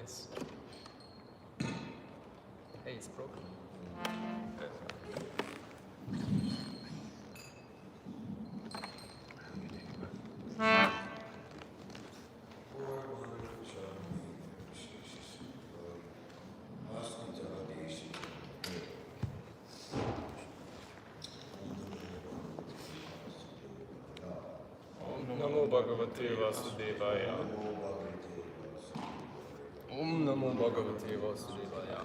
Nice. Hey, it's broken. Namo Bhagavate Vasudevaya. Om Namo Bhagavate Vasudevaya.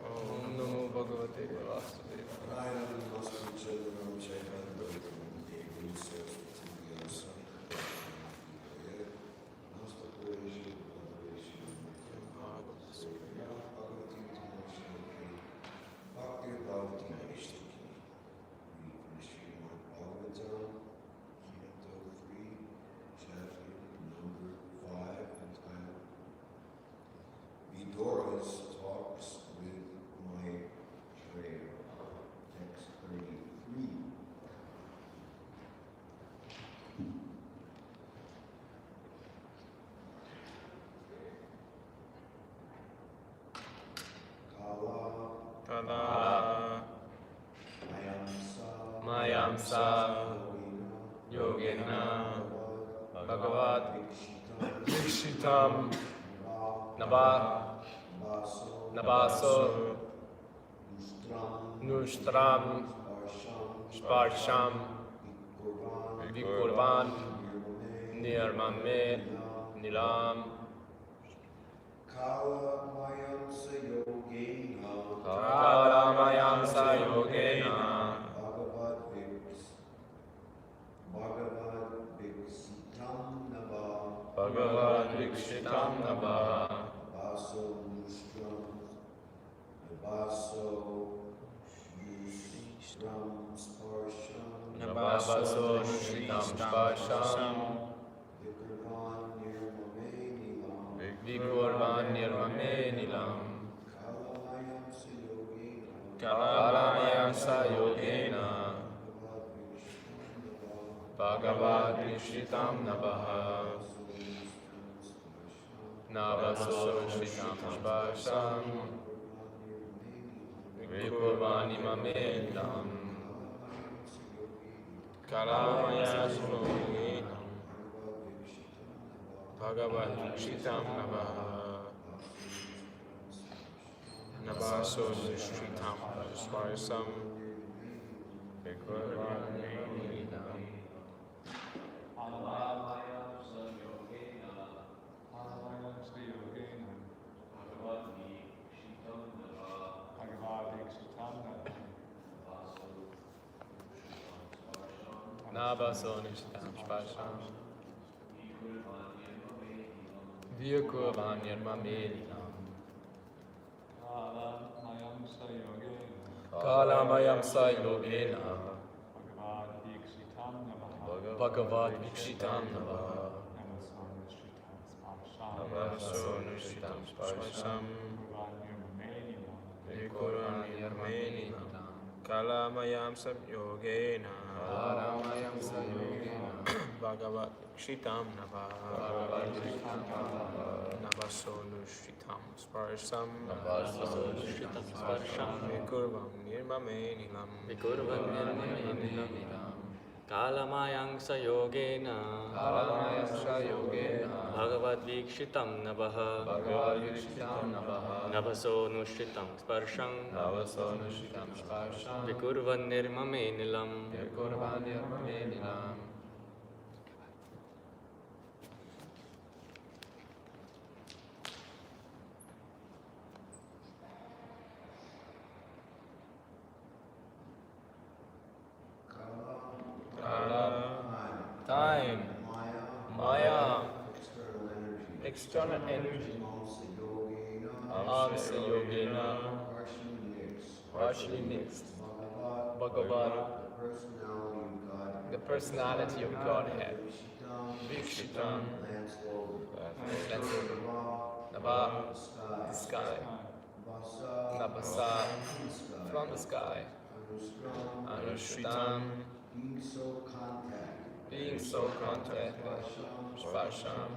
Om Namo Bhagavate Vasudevaya. Kala Mayamsa Yogena Bhagavad Vikshitam Nabaso Nushtram Sparsham Vikurvan Nirmame Nilam Kalamayamsa Yogena Bhagavad Vikshitam Nava Nabaso Nushritam Sparsham Vikurvan Nirmame Nilam Kalamayamsa Yogena Bhagavad Vikshitam Navaha Navaso Shritam Sparsham Vikurvan Nirmame Nilam Kalamayamsa Yogena Bhagavad Vikshitam Navaha Navaso Nishritam Sparsham Vikurvan Nirmame Navaso Nishritam Sparsham Vikurvan Nirmame Nilam Kalamayamsa Yogena Bhagavad Vikshitam Navaha Navaso Nishritam Sparsham Vikurvan Nirmame Nilam Kalamayamsa Yogena Bhagavad Vikshitam Navaha Navaso Nishritam Sparsham Vikurvan Nirmame Nilam Kalamayamsa Yogena Bhagavad Vikshitam Navaha Navaso Nushritam Sparsham Vikurvan Nirmame Nilam Time, Maya, external energy, Amsa Yogena, partially mixed, Bhagavad, the personality of Godhead, Vikshitam, Nava, the sky, Nabasa, from the sky, Anushritam, being so contacted, Sparsham,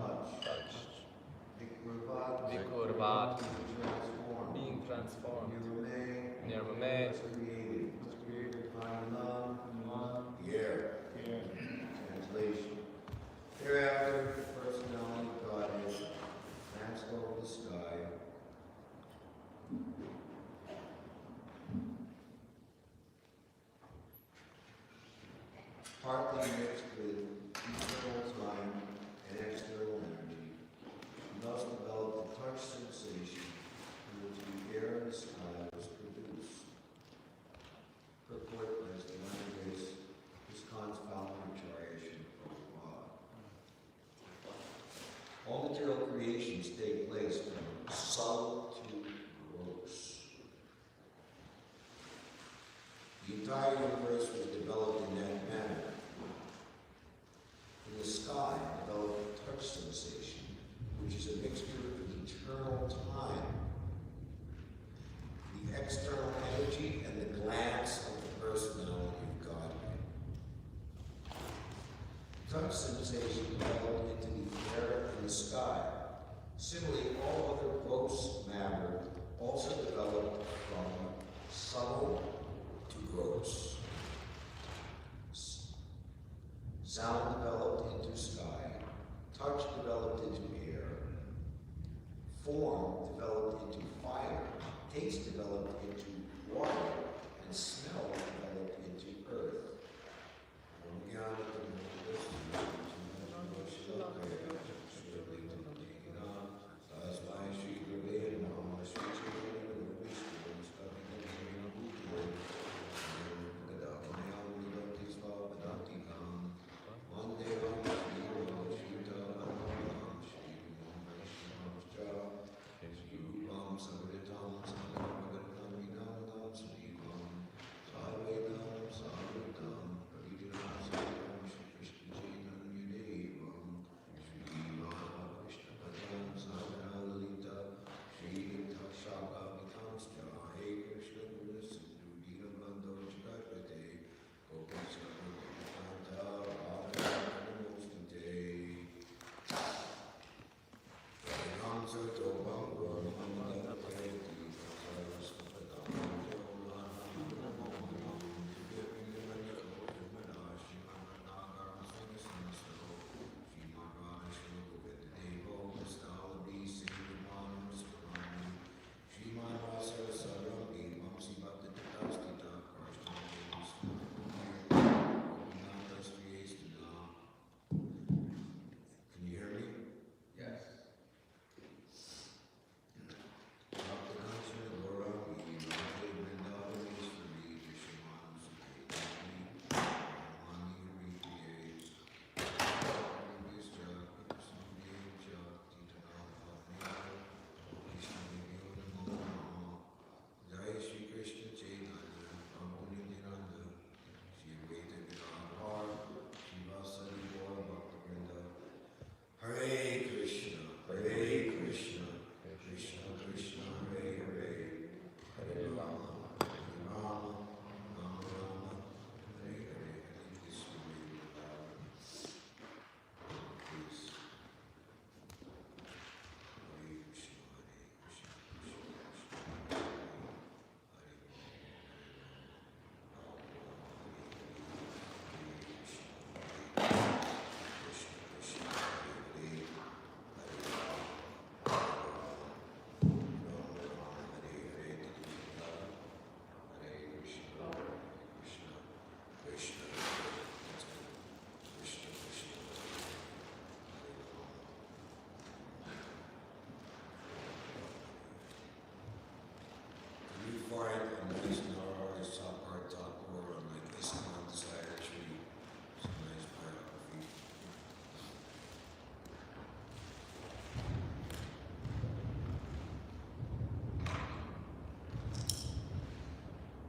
touch, Vikurvat, being transformed. Nirmame, Here. Translation. Hereafter, the personality of Godhead transformed the sky. Partly mixed with internal time and external energy, and thus developed a touch sensation in which the air and the sky was produced. Purport as the language is confoundation of God. All material creations take place from subtle to gross. The entire universe was developed in that manner. In the sky, developed a touch sensation, which is a mixture of eternal time, the external energy, and the glance of the personality of Godhead. Touch sensation developed into the air and the sky. Similarly, all other gross matter also developed from subtle to gross. Sound developed into sky, touch developed into air, form developed into fire, taste developed into water, and smell developed into earth.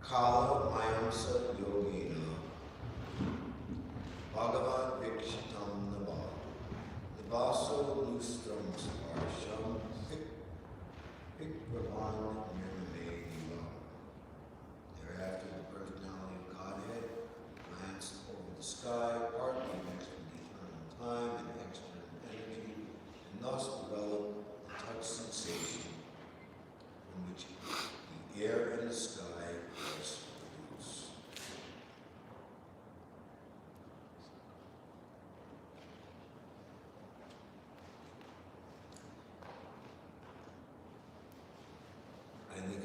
Kala Mayamsa Yogena Bhagavat Vikshitam Nava Nivaso Lustram Sparsham Vikvavan Nirmame Niva. Thereafter the personality of Godhead glanced over the sky, partly mixed with eternal time and external energy, and thus developed the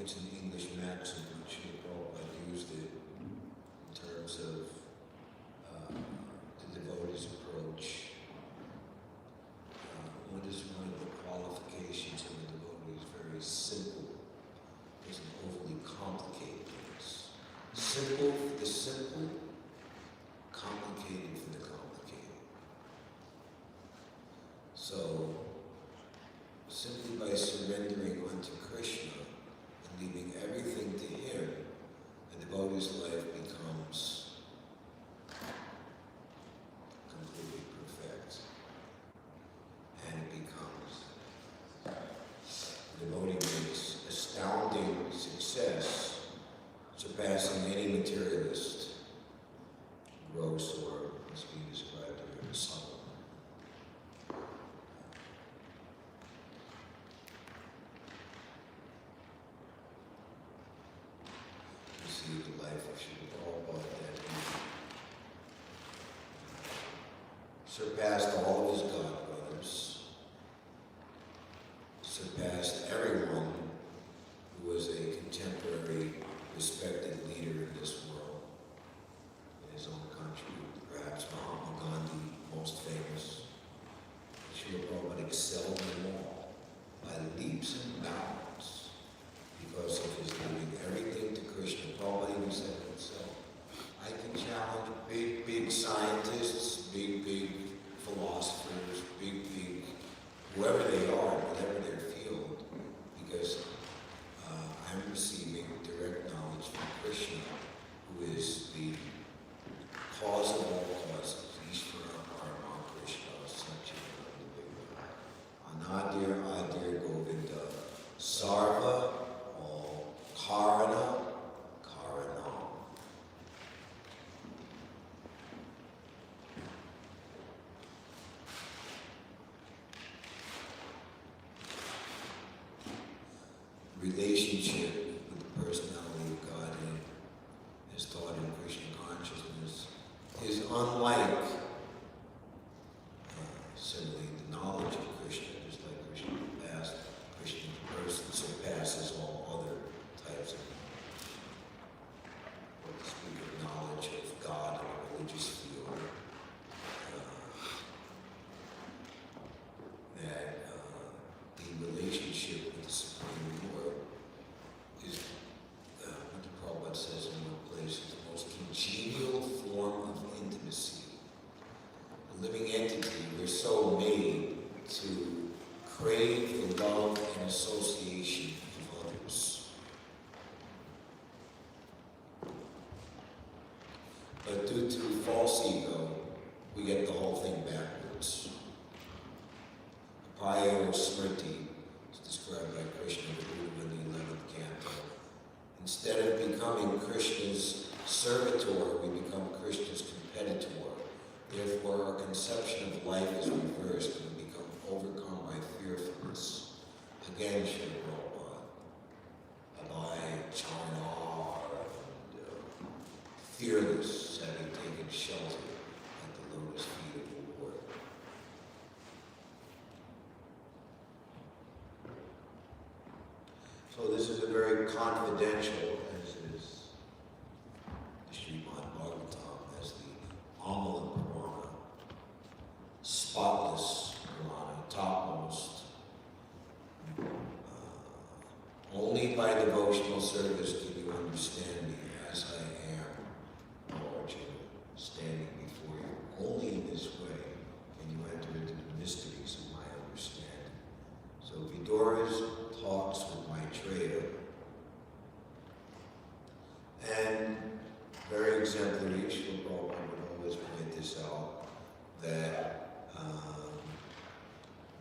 it's an English maxim, which Prabhupada used it in terms of the devotee's approach. What is one of the qualifications of a devotee is very simple, doesn't overly complicate things. Simple for the simple, complicated for the complicated. So, simply by surrendering unto Krishna and leaving everything to him, the devotee's life becomes completely perfect. And it becomes, the devotee makes astounding success, surpassing any materialist, gross or, as we described here, subtle. You see the life of Srila Prabhupada that he surpassed all of his god brothers, surpassed everyone who was a contemporary, respected leader in this world, in his own country, perhaps Mahatma Gandhi, most famous. Srila Prabhupada excelled them all by leaps and bounds because of his giving everything to Krishna. Prabhupada even said to himself, I can challenge big scientists, big philosophers, big whoever they are, whatever their field, because I'm receiving direct knowledge from Krishna, who is the cause of all causes. Ishvara Parama Krishna Satchidananda Anadir Adir Govinda Sarva all Karana Karanam. Relationship with the personality of Godhead, as taught in Krishna consciousness, is unlike, similarly, the knowledge of Krishna, just like Krishna past, Krishna person surpasses all other types of, what to speak of knowledge of God in a religious field. That the relationship with the Supreme Lord is, what the Prabhupada says in one place, is the most congenial form of intimacy. A living entity, we're so made to crave the love and association of others. But due to false ego, we get the whole thing backwards. Apaya Smriti is described by Krishna in the 11th canto. Instead of becoming Krishna's servitor, we become Krishna's competitor. Therefore, our conception of life is reversed and we become overcome by fearfulness. Again, Srila Prabhupada, Abhay, Charnar, and fearless, having taken shelter at the lotus feet of the Lord. So this is a very confidential, as is the Srimad Bhagavatam, as the Amala Purana, spotless Purana, topmost. Only by devotional service do you understand me as I am, Lord, standing before you. Only in this way can you enter into the mysteries of my understanding. So Vidura's talks with Maitreya, and very exemplary, Srila Prabhupada would always point this out,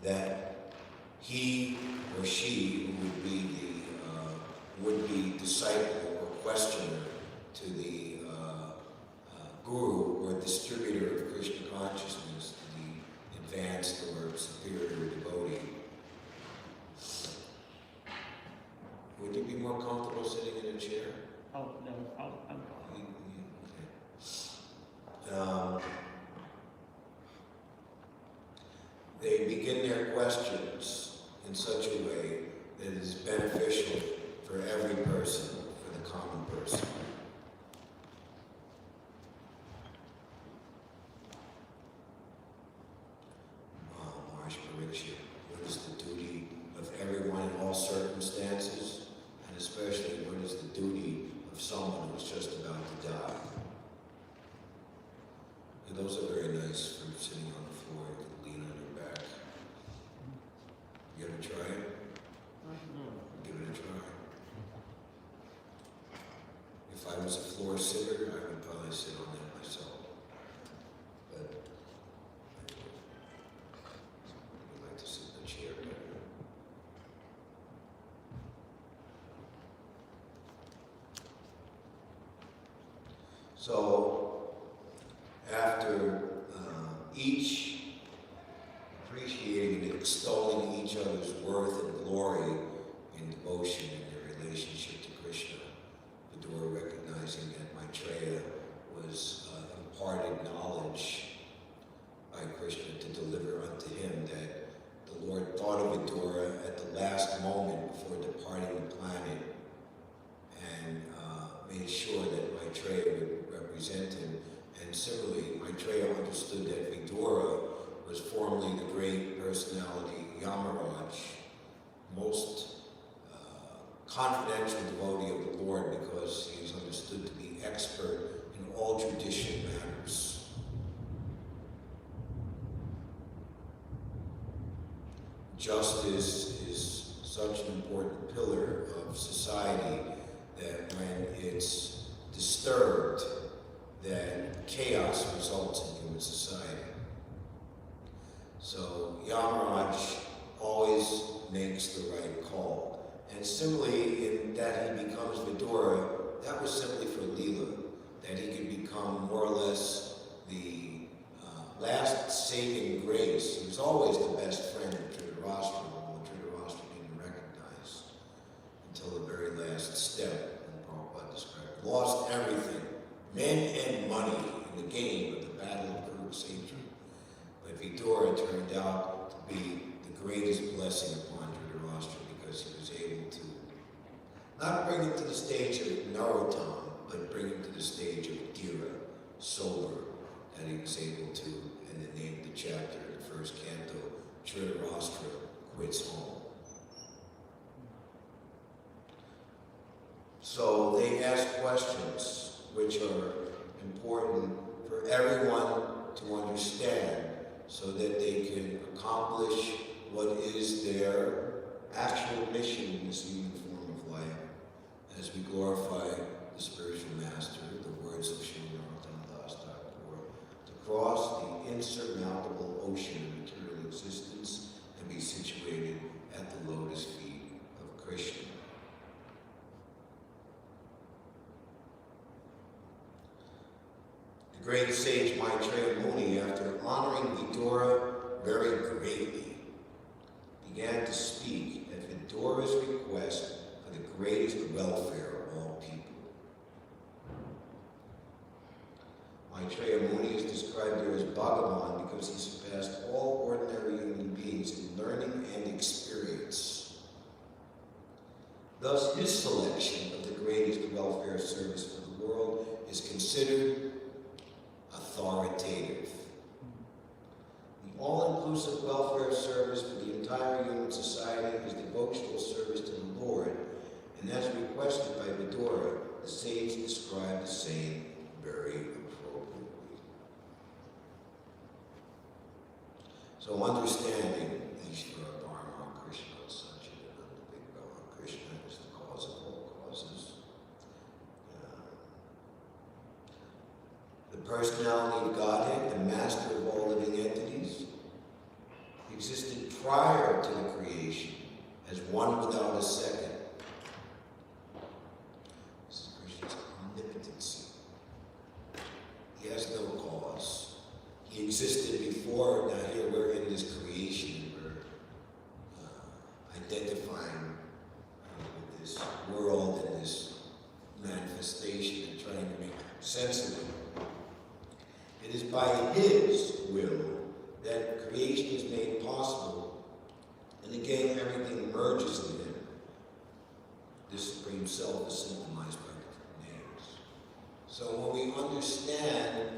that he or she who would be the would-be disciple or questioner to the guru or distributor of Krishna consciousness, to the advanced or superior devotee, would you be more comfortable sitting in a chair? Oh, no, I'm Okay. They begin their questions in such a way that it is beneficial for every person, for the common person. Marsh Pariksha, what is the duty of everyone in all circumstances, and especially what is the duty of someone who's just about to die? And those are very nice for sitting on the floor. You can lean on your back. You ever try it? Give it a try. If I was a floor sitter, I would probably sit on that myself. But I would like to sit in a chair better. So, after each appreciating and extolling each other's worth and glory in devotion in their relationship to Krishna, Vidura, recognizing that Maitreya was imparted knowledge by Krishna to deliver unto him, that the Lord thought of Vidura at the last moment before departing the planet and made sure that Maitreya would represent him. And similarly, Maitreya understood that Vidura was formerly the great personality Yamaraj, most confidential devotee of the Lord, because he is understood to be expert in all judicial matters. Justice is such an important pillar of society that when it's disturbed, that chaos results in human society. So Yamaraj always makes the right call. And similarly, in that he becomes Vidura, that was simply for Leela, that he could become more or less the last saving grace. He was always the best friend of Dhritarashtra, although Dhritarashtra didn't recognize until the very last step, when Prabhupada described it. Lost everything, men and money, in the game of the Battle of Kurukshetra. But Vidura turned out to be the greatest blessing upon Dhritarashtra, because he was able to not bring him to the stage of Narottam, but bring him to the stage of Dhira, sober, and he was able to, in the name of the chapter, the first canto, Dhritarashtra quits home. So they ask questions which are important for everyone to understand, so that they can accomplish what is their actual mission in this human form of life, as we glorify the spiritual master, the words of Sri Narottam Das Thakur, to cross the insurmountable ocean of material existence and be situated at the lotus feet of Krishna. The great sage Maitreya Muni, after honoring Vidura very greatly, began to speak at Vidura's request for the greatest welfare of all people. Maitreya Muni is described here as Bhagavan because he surpassed all ordinary human beings in learning and experience. Thus, his selection of the greatest welfare service for the world is considered authoritative. The all-inclusive welfare service for the entire human society is devotional service to the Lord, and as requested by Vidura, the sage described the same very appropriately. So understanding Ishvara, Dharma, Krishna, Satchidananda, Big Baba, Krishna is the cause of all causes. The personality of Godhead, the master of all living entities, existed prior to the creation as one without a second. This is Krishna's omnipotency. He has no cause. He existed before. Now here we're in this creation. We're identifying with this world and this manifestation and trying to make sense of it. It is by his will that creation is made possible, and again everything merges in him. This Supreme Self is symbolized by different names. So when we understand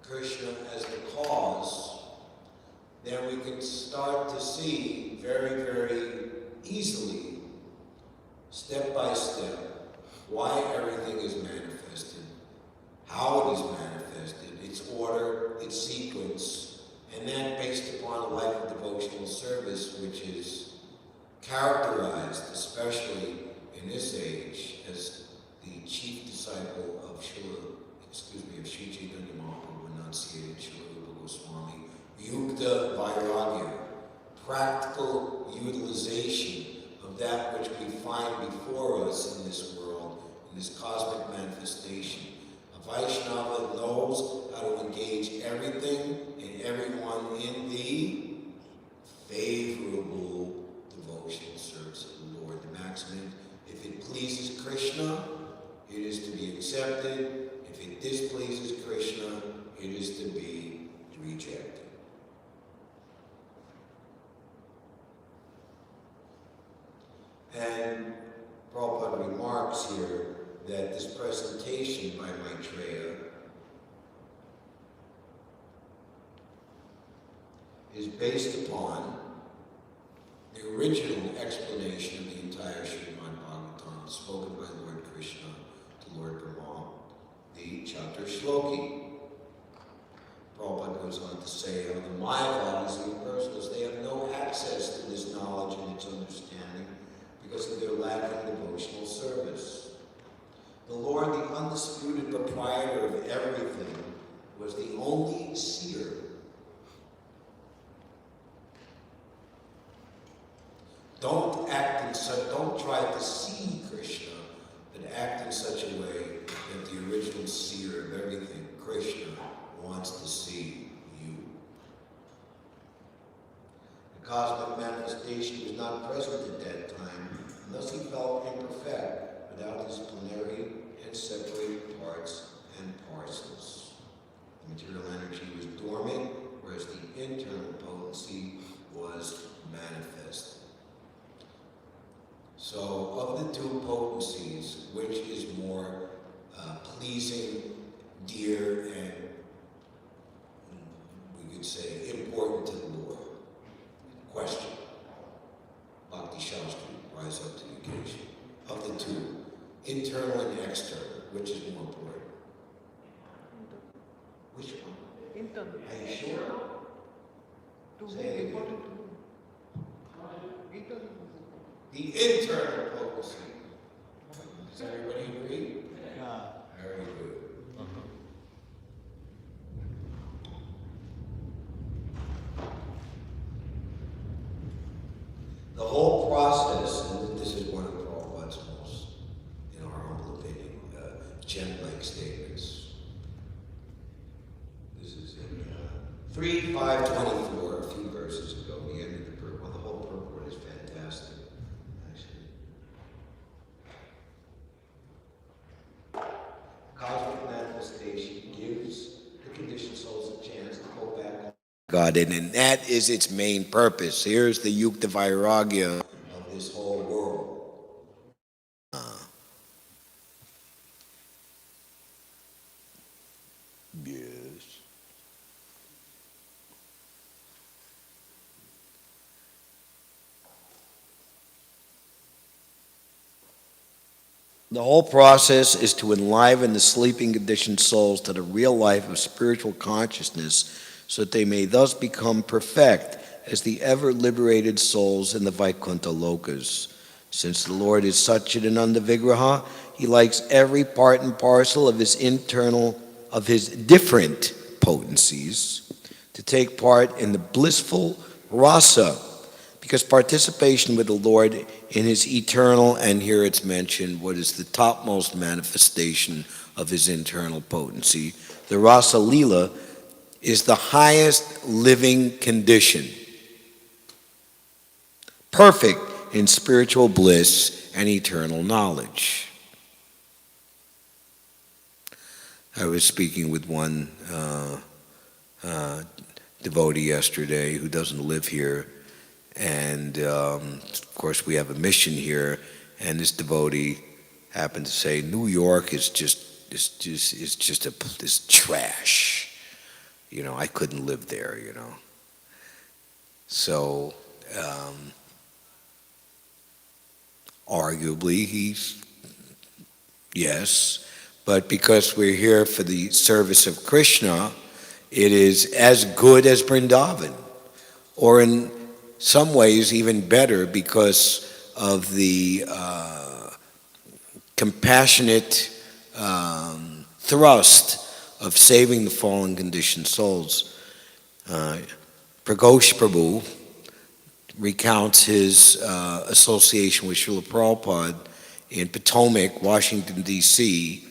Krishna as the cause, then we can start to see very, very easily, step by step, why everything is manifested, how it is manifested, its order, its sequence, and then based upon a life of devotional service, which is characterized, especially in this age, as the chief disciple of Sri Chaitanya Mahaprabhu enunciated, Srila Rupa Goswami, Yukta Vairagya, practical utilization of that which we find before us in this world, in this cosmic manifestation. A Vaishnava knows how to engage everything and everyone in the favorable devotional service of the Lord. The maximum, if it pleases Krishna, it is to be accepted. If it displeases Krishna, it is to be rejected. And Prabhupada remarks here that this presentation by Maitreya is based upon the original explanation of the entire Srimad Bhagavatam spoken by Lord Krishna to Lord Brahma, the Chatur Shloki. Prabhupada goes on to say how the Mayavadis, the impersonalists, they have no access to this knowledge and its understanding because of their lack of devotional service. The Lord, the undisputed proprietor of everything, was the only seer. Don't try to see Krishna, but act in such a way that the original seer of everything, Krishna, wants to see you. The cosmic manifestation was not present at that time, unless he felt imperfect without his plenary and separated parts and parcels. The material energy was dormant, whereas the internal potency was manifest. So, of the two potencies, which is more pleasing, dear, and we could say important to the Lord? Question. Bhakti Shastri, rise up to the occasion. Of the two, internal and external, which is more important? Which one? Internal. Are you sure? To Say it again. important to do. Internal. The internal potency. Does everybody agree? Yeah. Very good. The whole process, and this is one of Prabhupada's most, in our humble opinion, gem-like statements. This is in 3:524, a few verses ago, the end of the purport. Well, the whole purport is fantastic, actually. Cosmic manifestation gives the conditioned souls a chance to go back God, and that is its main purpose. Here's the Yukta Vairagya of this whole world. Yes. The whole process is to enliven the sleeping conditioned souls to the real life of spiritual consciousness, so that they may thus become perfect as the ever-liberated souls in the Vaikuntha Lokas. Since the Lord is Satchidananda Vigraha, he likes every part and parcel of his different potencies to take part in the blissful rasa, because participation with the Lord in his eternal, and here it's mentioned, what is the topmost manifestation of his internal potency, the rasa lila, is the highest living condition, perfect in spiritual bliss and eternal knowledge. I was speaking with one devotee yesterday who doesn't live here, and of course we have a mission here, And this devotee happened to say, New York is this trash. You know, I couldn't live there, you know. So, arguably, yes, but because we're here for the service of Krishna, it is as good as Vrindavan, or in some ways even better because of the compassionate thrust of saving the fallen conditioned souls. Pragosh Prabhu recounts his association with Srila Prabhupada in Potomac, Washington, D.C.,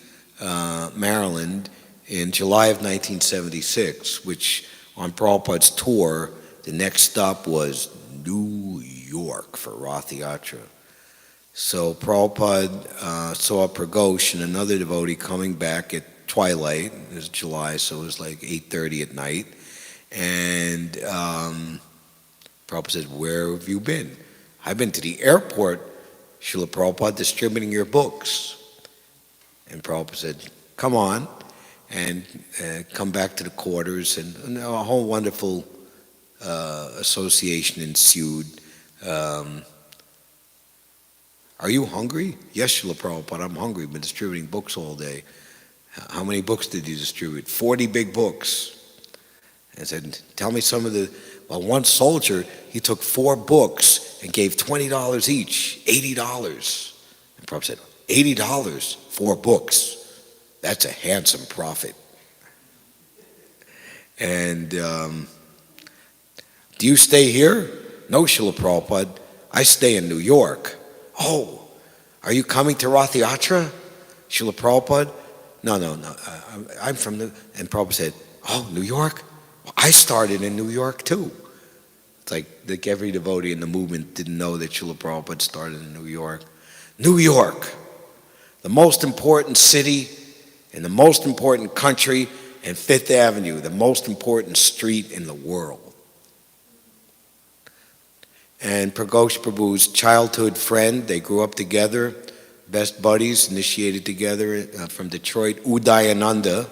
Maryland, in July of 1976, which on Prabhupada's tour, the next stop was New York for Rath Yatra. So Prabhupada saw Pragosh and another devotee coming back at twilight. It was July, so it was like 8:30 at night. And Prabhupada said, where have you been? I've been to the airport, Srila Prabhupada, distributing your books. And Prabhupada said, come on, and come back to the quarters. And a whole wonderful association ensued. Are you hungry? Yes, Srila Prabhupada, I'm hungry. I've been distributing books all day. How many books did you distribute? 40 big books. And I said, tell me some of the... Well, one soldier, he took 4 books and gave $20 each, $80. And Prabhupada said, $80, 4 books. That's a handsome profit. And do you stay here? No, Srila Prabhupada. I stay in New York. Oh, are you coming to Rath Yatra, Srila Prabhupada? No. I'm from New... And Prabhupada said, oh, New York? Well, I started in New York too. It's like every devotee in the movement didn't know that Srila Prabhupada started in New York. New York, the most important city in the most important country, and Fifth Avenue, the most important street in the world. And Pragosh Prabhu's childhood friend, they grew up together, best buddies, initiated together from Detroit, Udayananda.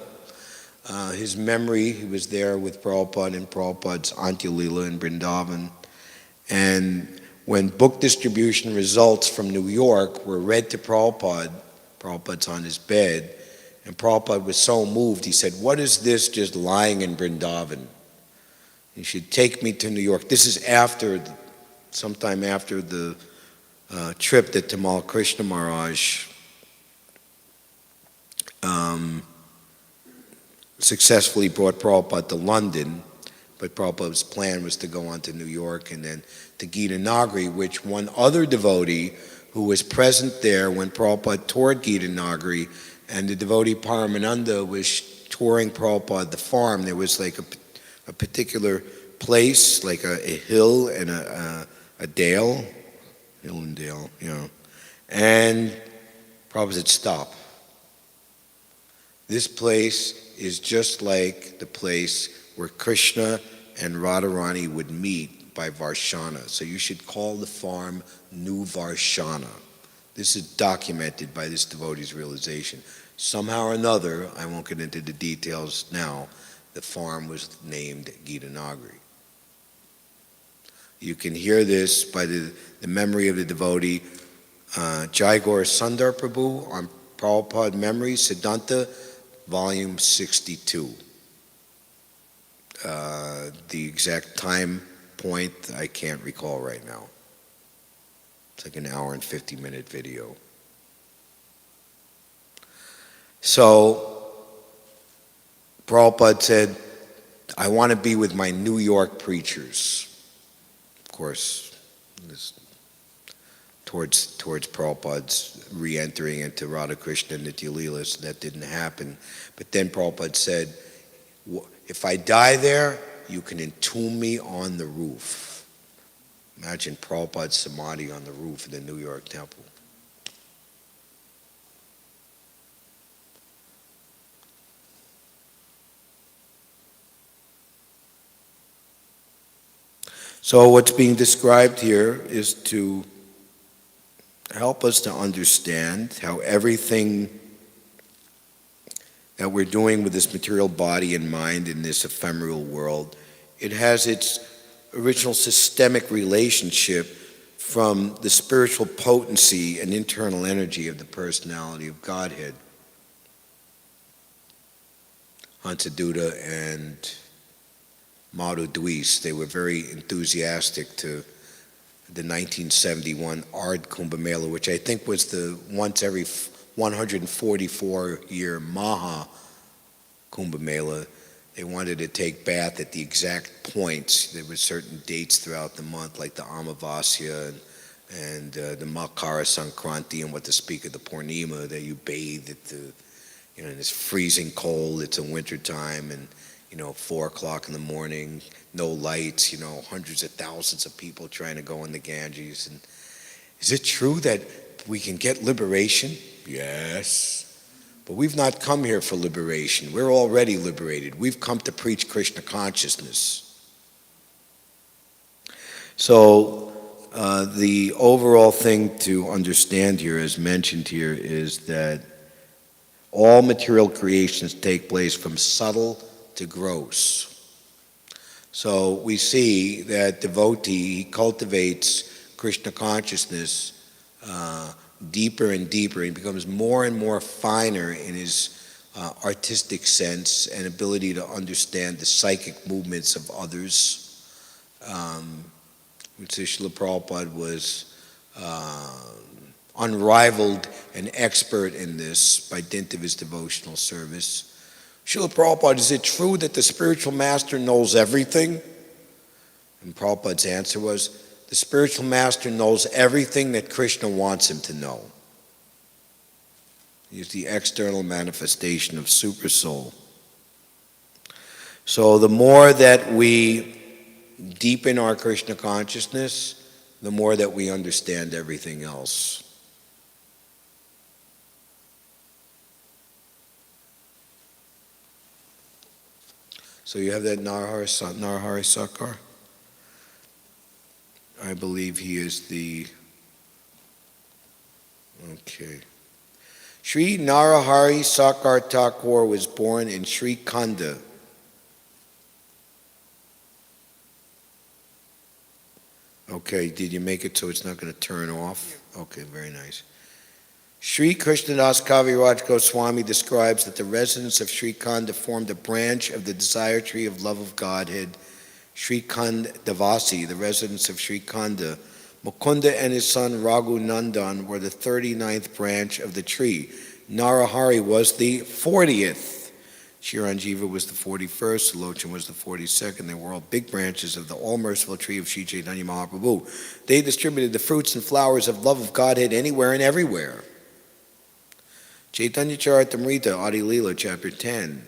His memory, he was there with Prabhupada in Prabhupada's Antya Lila in Vrindavan. And when book distribution results from New York were read to Prabhupada, Prabhupada's on his bed, and Prabhupada was so moved, he said, what is this just lying in Vrindavan? You should take me to New York. This is sometime after the trip that Tamal Krishna Maharaj successfully brought Prabhupada to London, but Prabhupada's plan was to go on to New York and then to Gita Nagari, which one other devotee who was present there when Prabhupada toured Gita Nagari, and the devotee Paramananda was touring Prabhupada the farm. There was like a particular place, like a hill and a dale, hill and dale, you know. And Prabhupada said, stop. This place is just like the place where Krishna and Radharani would meet by Varshana. So you should call the farm New Varshana. This is documented by this devotee's realization. Somehow or another, I won't get into the details now, the farm was named Gita Nagari. You can hear this by the memory of the devotee Jaigor Sundar Prabhu on Prabhupada Memory, Siddhanta, volume 62. The exact time point, I can't recall right now. It's like an hour and 50-minute video. So, Prabhupada said, I want to be with my New York preachers. Of course, this towards Prabhupada's re-entering into Radha Krishna and Nitya Leela, so that didn't happen. But then Prabhupada said, if I die there, you can entomb me on the roof. Imagine Prabhupada's samadhi on the roof of the New York temple. So what's being described here is to help us to understand how everything that we're doing with this material body and mind in this ephemeral world, it has its original systemic relationship from the spiritual potency and internal energy of the personality of Godhead. Hansaduta and Madhu Dweis, they were very enthusiastic to the 1971 Ard Kumbh Mela, which I think was the once every 144-year Maha Kumbh Mela. They wanted to take bath at the exact points. There were certain dates throughout the month, like the Amavasya and the Makara Sankranti, and what to speak of the Purnima, that you bathe at the, you know, it's freezing cold, it's a winter time, and 4 o'clock in the morning, no lights, hundreds of thousands of people trying to go in the Ganges. And is it true that we can get liberation? Yes. But we've not come here for liberation. We're already liberated. We've come to preach Krishna consciousness. So the overall thing to understand here, as mentioned here, is that all material creations take place from subtle to gross. So we see that devotee cultivates Krishna consciousness deeper and deeper. He becomes more and more finer in his artistic sense and ability to understand the psychic movements of others. Srila Prabhupada was unrivaled and expert in this by dint of his devotional service. Srila Prabhupada, is it true that the spiritual master knows everything? And Prabhupada's answer was, the spiritual master knows everything that Krishna wants him to know. He's the external manifestation of Super Soul. So the more that we deepen our Krishna consciousness, the more that we understand everything else. So you have that Narahari Sakar? I believe he is the... Okay. Sri Narahari Sakar Thakur was born in Sri Khanda. Okay, did you make it so it's not going to turn off? Okay, very nice. Sri Krishnadas Kaviraj Goswami describes that the residents of Sri Khanda formed a branch of the desire tree of love of Godhead. Sri Khandavasi, the residents of Sri Khanda. Mukunda and his son Raghu Nandan were the 39th branch of the tree. Narahari was the 40th. Chiranjiva was the 41st. Sulochana was the 42nd. They were all big branches of the all-merciful tree of Sri Chaitanya Mahaprabhu. They distributed the fruits and flowers of love of Godhead anywhere and everywhere. Chaitanya Charitamrita, Adi Leela, chapter 10,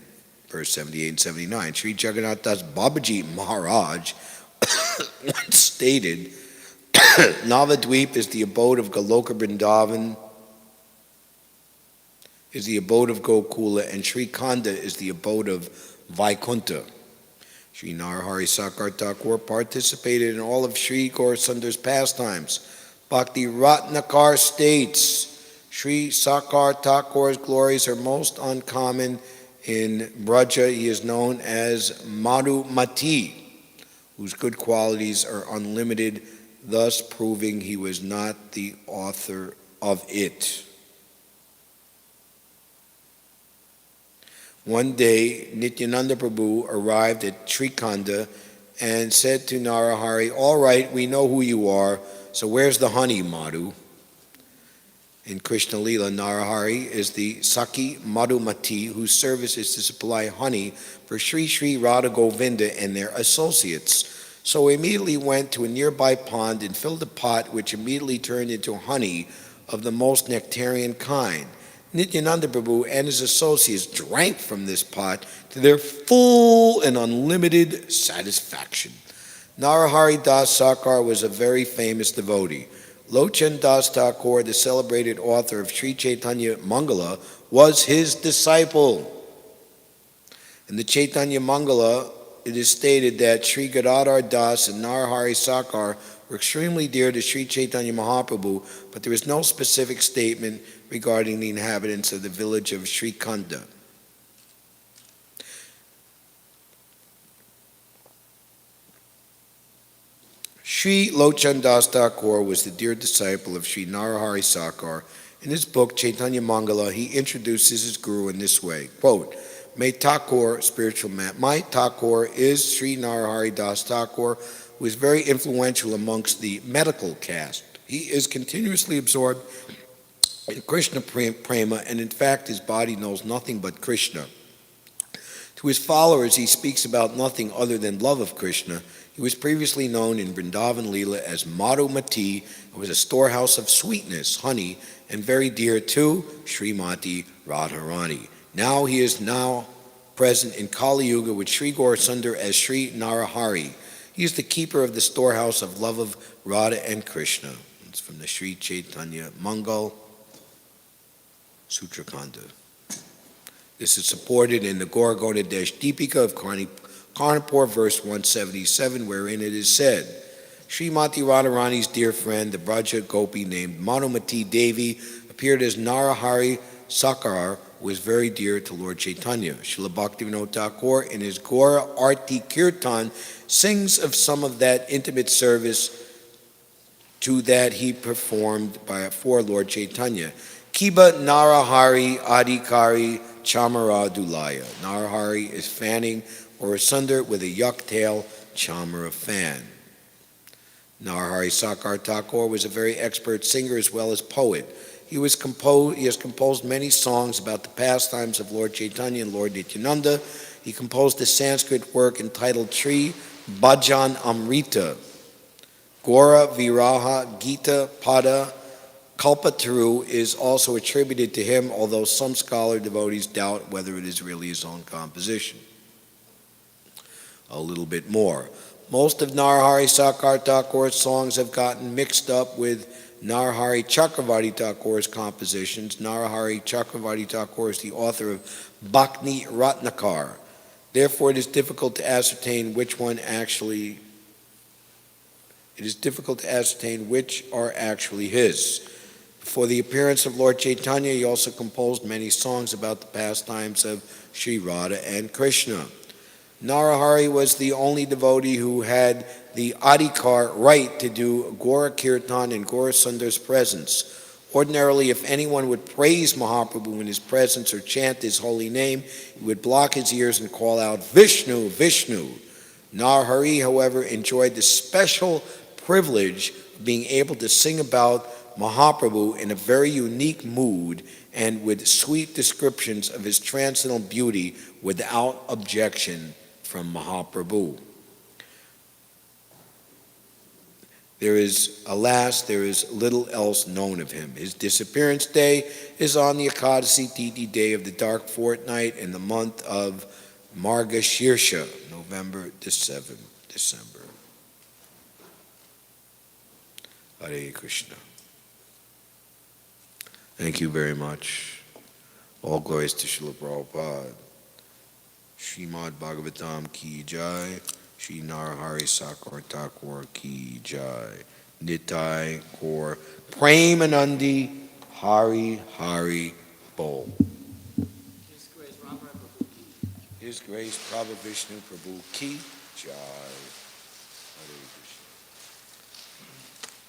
verse 78 and 79. Sri Jagannath Das Babaji Maharaj once stated, Navadweep is the abode of Goloka Vrindavan, is the abode of Gokula, and Sri Khanda is the abode of Vaikunta. Sri Narahari Sakar Thakur participated in all of Sri Gaurasundar's pastimes. Bhakti Ratnakar states, Sri Sakar Thakur's glories are most uncommon. In Braja, he is known as Madhumati, whose good qualities are unlimited, thus proving he was not the author of it. One day, Nityananda Prabhu arrived at Srikhanda and said to Narahari, all right, we know who you are, so where's the honey, Madhu? In Krishna Lila, Narahari is the Saki Madhumati, whose service is to supply honey for Sri Sri Radha Govinda and their associates. So he immediately went to a nearby pond and filled a pot, which immediately turned into honey of the most nectarian kind. Nityananda Prabhu and his associates drank from this pot to their full and unlimited satisfaction. Narahari Das Sakar was a very famous devotee. Lochan Das Thakur, the celebrated author of Sri Chaitanya Mangala, was his disciple. In the Chaitanya Mangala, it is stated that Sri Gadadhar Das and Narahari Sakar were extremely dear to Sri Chaitanya Mahaprabhu, but there is no specific statement regarding the inhabitants of the village of Sri Khanda. Sri Lochan Das Thakur was the dear disciple of Sri Narahari Sakar. In his book, Chaitanya Mangala, he introduces his guru in this way, quote, My Thakur, spiritual man, my Thakur is Sri Narahari Das Thakur, who is very influential amongst the medical caste. He is continuously absorbed in Krishna prema, and in fact his body knows nothing but Krishna. To his followers, he speaks about nothing other than love of Krishna. He was previously known in Vrindavan Leela as Madhumati, who was a storehouse of sweetness, honey, and very dear to Srimati Radharani. Now he is present in Kali Yuga with Sri Gaurasundar as Sri Narahari. He is the keeper of the storehouse of love of Radha and Krishna. It's from the Sri Chaitanya Mangal Sutrakanda. This is supported in the Gauragona Deepika of Karnapur, verse 177, wherein it is said, Srimati Radharani's dear friend, the Braja Gopi named Manumati Devi, appeared as Narahari Sakar, who was very dear to Lord Chaitanya. Srila Bhaktivinoda Thakur, in his Gaura Arti Kirtan, sings of some of that intimate service to that he performed for Lord Chaitanya. Kiba Narahari Adhikari Chamara Dulaya. Narahari is fanning or asunder with a yak-tail chamara fan. Narahari Sakar Thakur was a very expert singer as well as poet. He has composed many songs about the pastimes of Lord Chaitanya and Lord Nityananda. He composed a Sanskrit work entitled Sri Bhajan Amrita. Gora Viraha Gita Pada Kalpataru is also attributed to him, although some scholar devotees doubt whether it is really his own composition. A little bit more. Most of Narahari Sakar Thakur's songs have gotten mixed up with Narahari Chakravarti Thakur's compositions. Narahari Chakravarti Thakur is the author of Bhakti Ratnakar. Therefore, it is difficult to ascertain which are actually his. Before the appearance of Lord Chaitanya, he also composed many songs about the pastimes of Sri Radha and Krishna. Narahari was the only devotee who had the Adhikar right to do Gaura Kirtan in Gaurasundar's presence. Ordinarily, if anyone would praise Mahaprabhu in his presence or chant his holy name, he would block his ears and call out, Vishnu, Vishnu. Narahari, however, enjoyed the special privilege of being able to sing about Mahaprabhu in a very unique mood and with sweet descriptions of his transcendental beauty without objection from Mahaprabhu. There is little else known of him. His disappearance day is on the Ekadasi Tithi day of the dark fortnight in the month of Margashirsha, November to 7th December. Hare Krishna. Thank you very much. All glories to Srila Prabhupada. Srimad Bhagavatam ki jai. Shri Narahari Sakar Thakur ki jai. Nitai Kaur Premanandi Hari Hari Bol. His Grace Prabhu Vishnu Prabhu ki jai.